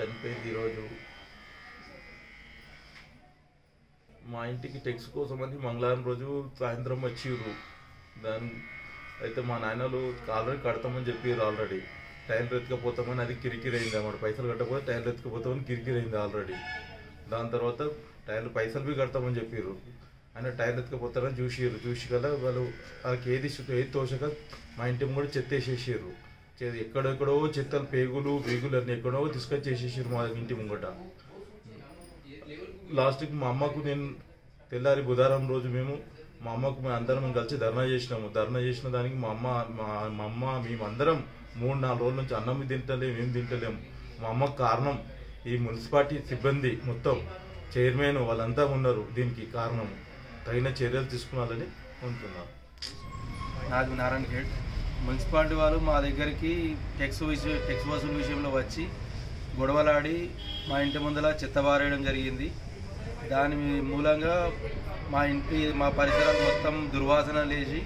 చనిపోయింది ఈరోజు. మా ఇంటికి టెక్స్ కోసం అని మంగళవారం రోజు సాయంత్రం వచ్చిర్రు. అయితే మా నాయనలు ఆల్రెడీ కడతామని చెప్పారు. ఆల్రెడీ టైర్లు ఎత్తుకపోతామని అది కిరికిరి అయింది అన్నమాట. పైసలు కట్టకపోతే టైర్లు ఎత్తుకపోతామని కిరికిరి అయింది ఆల్రెడీ. దాని తర్వాత టైర్లు పైసలు బి కడతామని చెప్పారు. ఆయన టైర్లు ఎత్తుకపోతారని చూసి కదా వాళ్ళు వాళ్ళకి ఏది తోచక మా ఇంటి కూడా చెత్త వేసేసారు. ఎక్కడెక్కడో చెత్తలు బీగులు అన్నీ ఎక్కడో తీసుకొచ్చి వేసేసారు మా ఇంటి ముంగట. లాస్ట్కి మా అమ్మకు నేను తెల్లారి బుధవారం రోజు మేము అందరం కలిసి ధర్నా చేసినాము. ధర్నా చేసిన దానికి మా అమ్మ మేమందరం 3-4 రోజుల నుంచి అన్నం తింటలేము, ఏం తింటలేము. మా అమ్మకు కారణం ఈ మున్సిపాలిటీ సిబ్బంది మొత్తం చైర్మన్ వాళ్ళంతా ఉన్నారు. దీనికి కారణం తగిన చర్యలు తీసుకున్నారని ఉంటున్నారు. నాకు నారాయణ ఖేడ్ మున్సిపాలిటీ వాళ్ళు మా దగ్గరికి టెక్స్ వసూలు విషయంలో వచ్చి గొడవలాడి మా ఇంటి ముందర చెత్త బారేయడం జరిగింది. దాని మూలంగా మా పరిసరాలు మొత్తం దుర్వాసన లేచి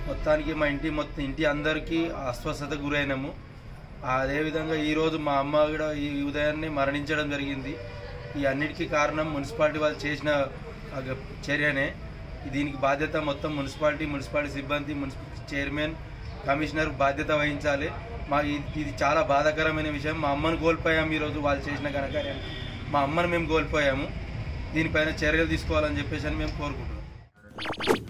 మొత్తానికి మా ఇంటి అందరికీ అస్వస్థతకు గురైనాము. అదేవిధంగా ఈరోజు మా అమ్మ కూడా ఈ ఉదయాన్నే మరణించడం జరిగింది. ఈ అన్నిటికీ కారణం మున్సిపాలిటీ వాళ్ళు చేసిన చర్యనే. దీనికి బాధ్యత మొత్తం మున్సిపాలిటీ సిబ్బంది, చైర్మన్, కమిషనర్ బాధ్యత వహించాలి. ఇది చాలా బాధాకరమైన విషయం. మా అమ్మను కోల్పోయాము ఈరోజు వాళ్ళు చేసిన ఘనకార్యాన్ని. మా అమ్మను మేము కోల్పోయాము. దీనిపైన చర్యలు తీసుకోవాలని చెప్పేసి మేము కోరుకుంటున్నాం.